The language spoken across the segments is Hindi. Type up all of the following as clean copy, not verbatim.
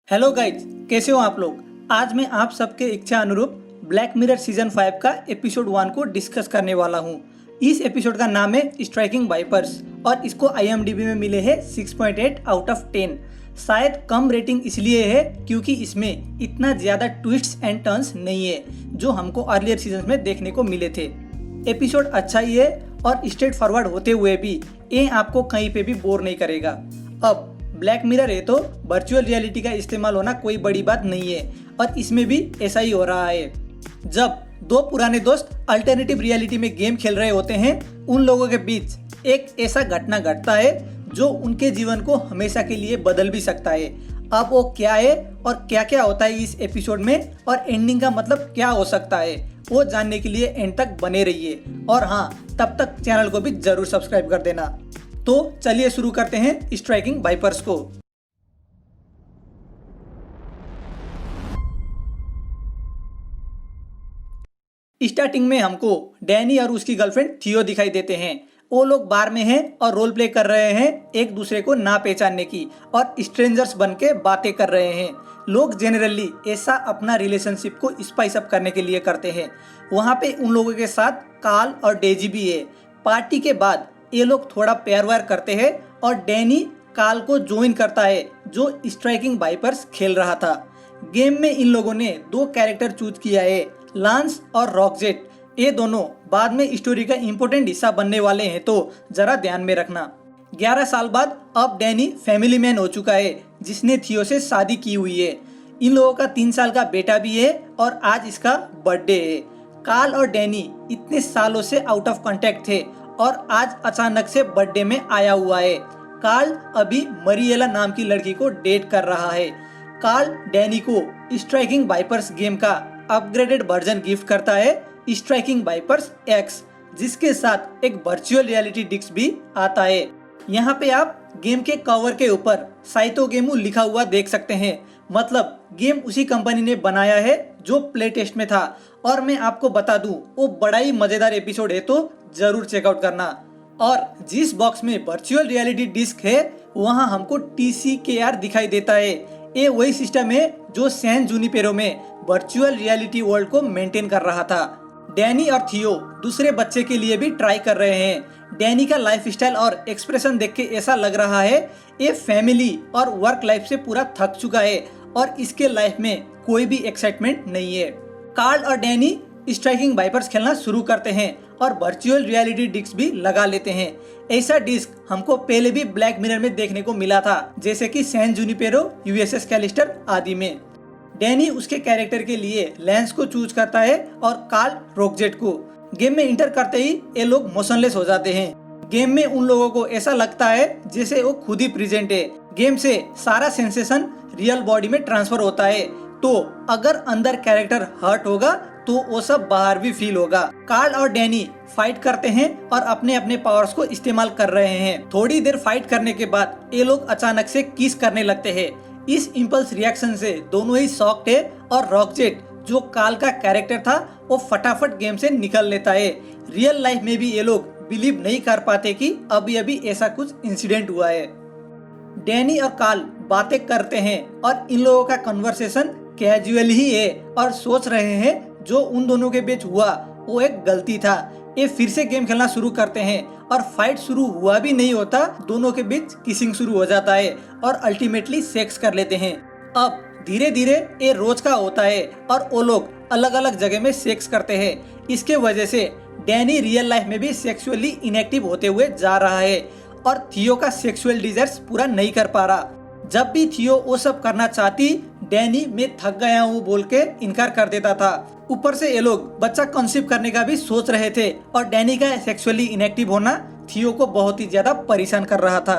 हेलो गाइज, कैसे हो आप लोग। आज मैं आप सबके इच्छा अनुरूप ब्लैक मिरर सीजन 5 का एपिसोड 1 को डिस्कस करने वाला हूँ। इस एपिसोड का नाम है स्ट्राइकिंग वाइपर्स और इसको IMDb में मिले हैं 6.8 आउट ऑफ 10। शायद कम रेटिंग इसलिए है क्योंकि इसमें इतना ज़्यादा ट्विस्ट्स एंड टर्न्स नहीं है जो हमको अर्लियर सीजन में देखने को मिले थे। एपिसोड अच्छा ही है और स्ट्रेट फॉरवर्ड होते हुए भी ये आपको कहीं पे भी बोर नहीं करेगा। अब ब्लैक मिरर है तो वर्चुअल रियलिटी का इस्तेमाल होना कोई बड़ी बात नहीं है और इसमें भी ऐसा ही हो रहा है। जब दो पुराने दोस्त अल्टरनेटिव रियलिटी में गेम खेल रहे होते हैं, उन लोगों के बीच एक ऐसा घटना घटता है जो उनके जीवन को हमेशा के लिए बदल भी सकता है। अब वो क्या है और क्या क्या होता है इस एपिसोड में और एंडिंग का मतलब क्या हो सकता है, वो जानने के लिए एंड तक बने रहिए। और हाँ, तब तक चैनल को भी जरूर सब्सक्राइब कर देना। तो चलिए शुरू करते हैं स्ट्राइकिंग वाइपर्स को। स्टार्टिंग में हमको डैनी और उसकी गर्लफ्रेंड थियो दिखाई देते हैं। वो लोग बार में हैं और रोल प्ले कर रहे हैं एक दूसरे को ना पहचानने की और स्ट्रेंजर्स बन के बातें कर रहे हैं। लोग जनरली ऐसा अपना रिलेशनशिप को स्पाइस अप करने के लिए करते हैं। वहाँ पे उन लोगों के साथ कार्ल और डेजी भी है। पार्टी के बाद ये लोग थोड़ा प्यार व्यार करते हैं और डैनी कार्ल को ज्वाइन करता है जो स्ट्राइकिंग वाइपर्स खेल रहा था। गेम में इन लोगों ने दो कैरेक्टर चूज किया है, लांस और रॉकजेट। ये दोनों बाद में स्टोरी का इम्पोर्टेंट हिस्सा बनने वाले हैं, तो जरा ध्यान में रखना। 11 साल बाद अब डैनी फैमिली मैन हो चुका है जिसने थियो से शादी की हुई है। इन लोगों का 3 साल का बेटा भी है और आज इसका बर्थडे है। कार्ल और डैनी इतने सालों से आउट ऑफ कांटेक्ट थे और आज अचानक से बर्थडे में आया हुआ है। कार्ल अभी मरिएला नाम की लड़की को डेट कर रहा है। कार्ल डैनी को स्ट्राइकिंग वाइपर्स गेम का अपग्रेडेड वर्जन गिफ्ट करता है, स्ट्राइकिंग वाइपर्स एक्स, जिसके साथ एक वर्चुअल रियलिटी डिस्क भी आता है। यहाँ पे आप गेम के कवर के ऊपर साइतो गेमू लिखा हुआ देख सकते हैं, मतलब गेम उसी कंपनी ने बनाया है जो प्ले टेस्ट में था। और मैं आपको बता दूं, वो बड़ा ही मजेदार एपिसोड है, तो जरूर चेकआउट करना। और जिस बॉक्स में वर्चुअल रियलिटी डिस्क है वहाँ हमको TCKR दिखाई देता है। ये वही सिस्टम है जो सैन जुनिपेरो में वर्चुअल रियलिटी वर्ल्ड को मेंटेन कर रहा था। डैनी और थियो दूसरे बच्चे के लिए भी ट्राई कर रहे हैं। डैनी का लाइफ स्टाइल और एक्सप्रेशन देख के ऐसा लग रहा है ये फैमिली और वर्क लाइफ से पूरा थक चुका है और इसके लाइफ में कोई भी एक्साइटमेंट नहीं है। कार्ल और डैनी स्ट्राइकिंग वाइपर्स खेलना शुरू करते हैं और वर्चुअल रियलिटी डिस्क भी लगा लेते हैं। ऐसा डिस्क हमको पहले भी ब्लैक मिरर में देखने को मिला था, जैसे कि सैन जुनिपेरो, USS कैलिस्टर आदि में। डैनी उसके कैरेक्टर के लिए लैंस को चूज करता है और कार्ल रॉकजेट को। गेम में इंटर करते ही ये लोग मोशनलेस हो जाते हैं। गेम में उन लोगों को ऐसा लगता है जैसे वो खुद ही प्रेजेंट है। गेम से सारा सेंसेशन रियल बॉडी में ट्रांसफर होता है, तो अगर अंदर कैरेक्टर हर्ट होगा तो वो सब बाहर भी फील होगा। कार्ल और डैनी फाइट करते हैं और अपने अपने पावर्स को इस्तेमाल कर रहे हैं। थोड़ी देर फाइट करने के बाद ये लोग अचानक से किस करने लगते हैं। इस इम्पल्स रिएक्शन से दोनों ही शॉक्ड है और रॉकजेट जो कार्ल का कैरेक्टर था वो फटाफट गेम से निकल लेता है। रियल लाइफ में भी ये लोग बिलीव नहीं कर पाते कि अभी अभी ऐसा कुछ इंसिडेंट हुआ है। डैनी और कार्ल बातें करते हैं और इन लोगों का कन्वर्सेशन कैजुअल ही है और सोच रहे हैं जो उन दोनों के बीच हुआ वो एक गलती था। ये फिर से गेम खेलना शुरू करते हैं और फाइट शुरू हुआ भी नहीं होता, दोनों के बीच किसिंग शुरू हो जाता है और अल्टीमेटली सेक्स कर लेते हैं। अब धीरे धीरे ये रोज का होता है और वो लोग अलग अलग जगह में सेक्स करते हैं। इसके वजह से डैनी रियल लाइफ में भी सेक्सुअली इनएक्टिव होते हुए जा रहा है और थियो का सेक्सुअल डिजायर्स पूरा नहीं कर पा रहा। जब भी थियो वो सब करना चाहती, डैनी मैं थक गया हूँ बोल के इनकार कर देता था। ऊपर से ये लोग बच्चा कंसीव करने का भी सोच रहे थे और डैनी का सेक्सुअली इनएक्टिव होना थियो को बहुत ही ज्यादा परेशान कर रहा था।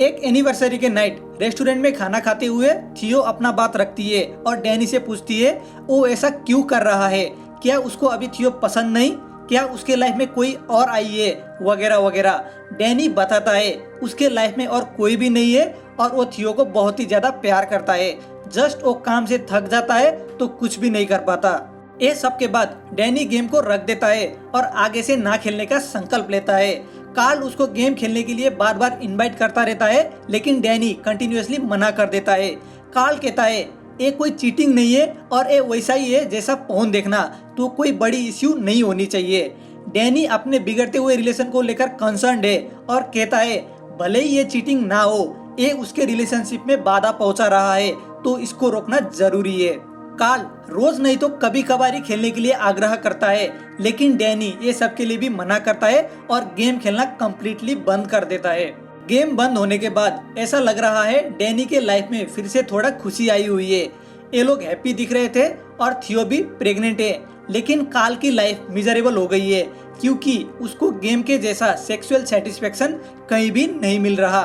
एक एनिवर्सरी के नाइट रेस्टोरेंट में खाना खाते हुए थियो अपना बात रखती है और डैनी से पूछती है वो ऐसा क्यों कर रहा है, क्या उसको अभी थियो पसंद नहीं, क्या उसके लाइफ में कोई और आई है, वगैरह वगैरह। डैनी बताता है उसके लाइफ में और कोई भी नहीं है और वो थियो को बहुत ही ज्यादा प्यार करता है। जस्ट वो काम से थक जाता है तो कुछ भी नहीं कर पाता। ये सब के बाद डैनी गेम को रख देता है और आगे से ना खेलने का संकल्प लेता है। कार्ल उसको गेम खेलने के लिए बार बार इनवाइट करता रहता है, लेकिन डैनी कंटिन्यूअसली मना कर देता है। कार्ल कहता है ये कोई चीटिंग नहीं है और ये वैसा ही है जैसा फोन देखना, तो कोई बड़ी इश्यू नहीं होनी चाहिए। डैनी अपने बिगड़ते हुए रिलेशन को लेकर कंसर्न्ड है और कहता है भले ही ये चीटिंग ना हो, ये उसके रिलेशनशिप में बाधा पहुंचा रहा है तो इसको रोकना जरूरी है। कार्ल रोज नहीं तो कभी कभार ही खेलने के लिए आग्रह करता है, लेकिन डैनी ये सब के लिए भी मना करता है और गेम खेलना कम्प्लीटली बंद कर देता है। गेम बंद होने के बाद ऐसा लग रहा है डैनी के लाइफ में फिर से थोड़ा खुशी आई हुई है। ये लोग हैप्पी दिख रहे थे और थियो भी प्रेग्नेंट है, लेकिन कार्ल की लाइफ मिजरेबल हो गई है क्योंकि उसको गेम के जैसा सेक्सुअल सेटिस्फेक्शन कहीं भी नहीं मिल रहा।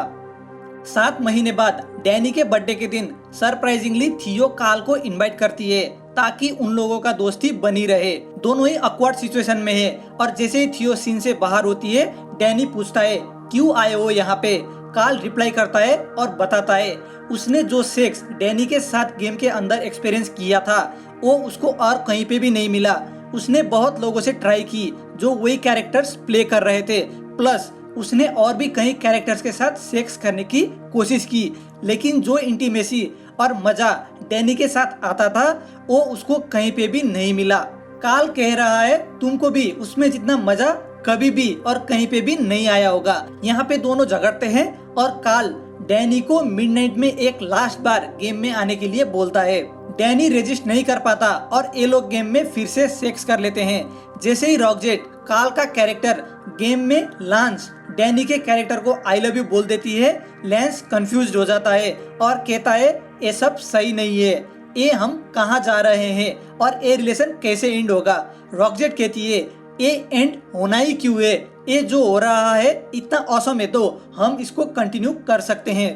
7 महीने बाद डैनी के बर्थडे के दिन सरप्राइजिंगली थियो कार्ल को इनवाइट करती है ताकि उन लोगों का दोस्ती बनी रहे। दोनों ही ऑकवर्ड सिचुएशन में है और जैसे ही थियो सीन से बाहर होती है, डैनी पूछता है क्यों आए हो यहाँ पे। कार्ल रिप्लाई करता है और बताता है उसने जो सेक्स डैनी के साथ गेम के अंदर एक्सपीरियंस किया था वो उसको और कहीं पे भी नहीं मिला। उसने बहुत लोगों से ट्राई की जो वही कैरेक्टर्स प्ले कर रहे थे, प्लस उसने और भी कई कैरेक्टर्स के साथ सेक्स करने की कोशिश की, लेकिन जो इंटीमेसी और मजा डैनी के साथ आता था वो उसको कहीं पे भी नहीं मिला। कार्ल कह रहा है तुमको भी उसमें जितना मजा कभी भी और कहीं पे भी नहीं आया होगा। यहाँ पे दोनों झगड़ते हैं और कार्ल डैनी को मिडनाइट में एक लास्ट बार गेम में आने के लिए बोलता है। डैनी रेजिस्ट नहीं कर पाता और ये लोग गेम में फिर से सेक्स कर लेते हैं। जैसे ही रॉकजेट कार्ल का कैरेक्टर गेम में लांस डैनी के कैरेक्टर को आई लव यू बोल देती है, लैंस कंफ्यूज हो जाता है और कहता है ये सब सही नहीं है, ये हम कहाँ जा रहे हैं और ये रिलेशन कैसे एंड होगा। रॉकजेट कहती है ये एंड होना ही क्यों है, ये जो हो रहा है इतना ऑसम है तो हम इसको कंटिन्यू कर सकते हैं।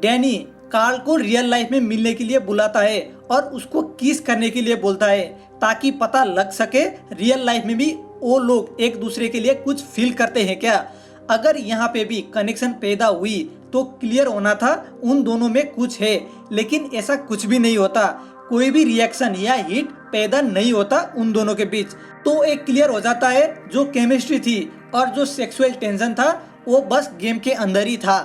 डैनी कार्ल को रियल लाइफ में मिलने के लिए बुलाता है और उसको किस करने के लिए बोलता है ताकि पता लग सके रियल लाइफ में भी वो लोग एक दूसरे के लिए कुछ फील करते हैं क्या। अगर यहाँ पे भी कनेक्शन पैदा हुई तो क्लियर होना था उन दोनों में कुछ है, लेकिन ऐसा कुछ भी नहीं होता। कोई भी रिएक्शन या हिट पैदा नहीं होता उन दोनों के बीच। तो एक क्लियर हो जाता है जो केमिस्ट्री थी और जो सेक्सुअल टेंशन था वो बस गेम के अंदर ही था।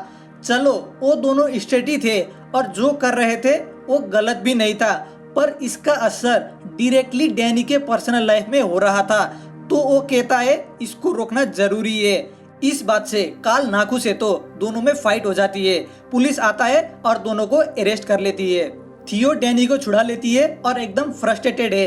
चलो वो दोनों स्टेडी थे और जो कर रहे थे वो गलत भी नहीं था, पर इसका असर डायरेक्टली डैनी के पर्सनल लाइफ में हो रहा था, तो वो कहता है इसको रोकना जरूरी है। इस बात से कार्ल नाखुश है तो दोनों में फाइट हो जाती है। पुलिस आता है और दोनों को अरेस्ट कर लेती है। थियो डैनी को छुड़ा लेती है और एकदम फ्रस्ट्रेटेड है।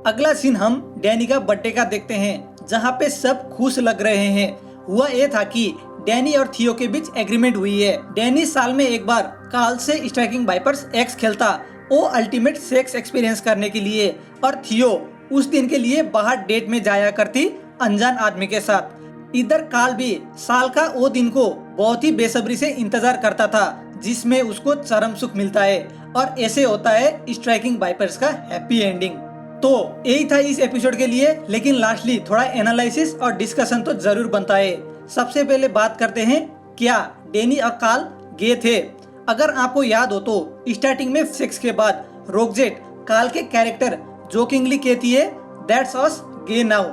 अगला सीन हम डैनी का बर्थडे का देखते हैं जहाँ पे सब खुश लग रहे हैं। हुआ ये था कि डैनी और थियो के बीच एग्रीमेंट हुई है। डैनी साल में एक बार कार्ल से स्ट्राइकिंग वाइपर्स एक्स खेलता, वो अल्टीमेट सेक्स एक्सपीरियंस करने के लिए, और थियो उस दिन के लिए बाहर डेट में जाया करती अनजान आदमी के साथ। इधर कार्ल भी साल का वो दिन को बहुत ही बेसब्री से इंतजार करता था जिसमें उसको चरम सुख मिलता है, और ऐसे होता है स्ट्राइकिंग वाइपर्स का हैप्पी एंडिंग। तो यही था इस एपिसोड के लिए, लेकिन लास्टली थोड़ा एनालिसिस और डिस्कशन तो जरूर बनता है। सबसे पहले बात करते हैं क्या डैनी और कार्ल गे थे। अगर आपको याद हो तो स्टार्टिंग में सेक्स के बाद रोकजेट कार्ल के कैरेक्टर जोकिंगली कहती है दैट्स अस गे नाउ।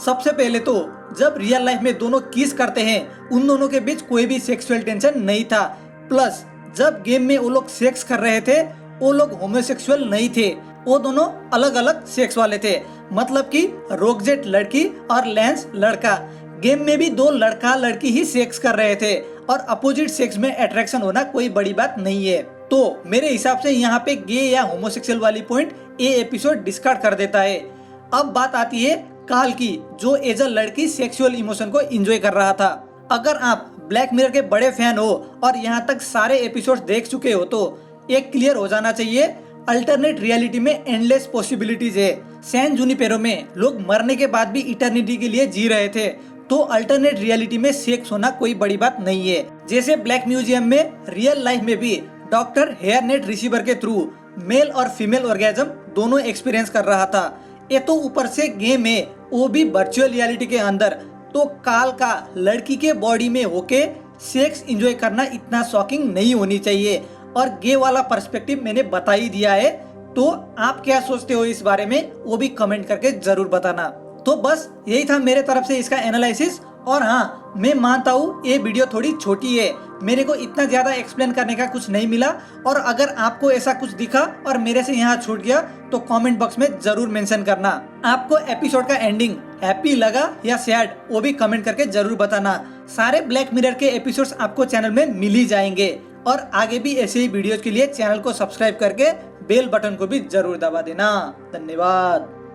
सबसे पहले तो जब रियल लाइफ में दोनों किस करते हैं उन दोनों के बीच कोई भी सेक्सुअल टेंशन नहीं था, प्लस जब गेम में वो लोग सेक्स कर रहे थे वो लोग होमोसेक्सुअल नहीं थे, वो दोनों अलग अलग सेक्स वाले थे। मतलब कि रोकजेट लड़की और लैंस लड़का। गेम में भी दो लड़का लड़की ही सेक्स कर रहे थे और अपोजिट सेक्स में अट्रैक्शन होना कोई बड़ी बात नहीं है। तो मेरे हिसाब से यहाँ पे गे या होमोसेक्सुअल वाली पॉइंट ये एपिसोड डिस्कार्ड कर देता है। अब बात आती है कार्ल की, जो एज अ लड़की सेक्सुअल इमोशन को एंजॉय कर रहा था। अगर आप ब्लैक मिरर के बड़े फैन हो और यहाँ तक सारे एपिसोड्स देख चुके हो तो एक क्लियर हो जाना चाहिए, अल्टरनेट रियलिटी में एंडलेस पॉसिबिलिटीज है। सैन जुनिपेरो में लोग मरने के बाद भी इटर्निटी के लिए जी रहे थे, तो अल्टरनेट रियलिटी में सेक्स होना कोई बड़ी बात नहीं है। जैसे ब्लैक म्यूजियम में रियल लाइफ में भी डॉक्टर हेयर नेट रिसीवर के थ्रू मेल और फीमेल ऑर्गेजम दोनों एक्सपीरियंस कर रहा था। ये तो ऊपर से गेम है, वो भी वर्चुअल रियलिटी के अंदर। तो कार्ल का लड़की के बॉडी में होके सेक्स एंजॉय करना इतना शॉकिंग नहीं होनी चाहिए। और गे वाला पर्सपेक्टिव मैंने बता ही दिया है, तो आप क्या सोचते हो इस बारे में वो भी कमेंट करके जरूर बताना। तो बस यही था मेरे तरफ से इसका एनालिसिस, और हाँ, मैं मानता हूँ ये वीडियो थोड़ी छोटी है, मेरे को इतना ज्यादा एक्सप्लेन करने का कुछ नहीं मिला। और अगर आपको ऐसा कुछ दिखा और मेरे से यहाँ छूट गया तो कमेंट बॉक्स में जरूर मेंशन करना। आपको एपिसोड का एंडिंग हैप्पी लगा या सैड, वो भी कमेंट करके जरूर बताना। सारे ब्लैक मिरर के एपिसोड्स आपको चैनल में मिल ही जाएंगे। और आगे भी ऐसे ही वीडियोस के लिए चैनल को सब्सक्राइब करके बेल बटन को भी जरूर दबा देना। धन्यवाद।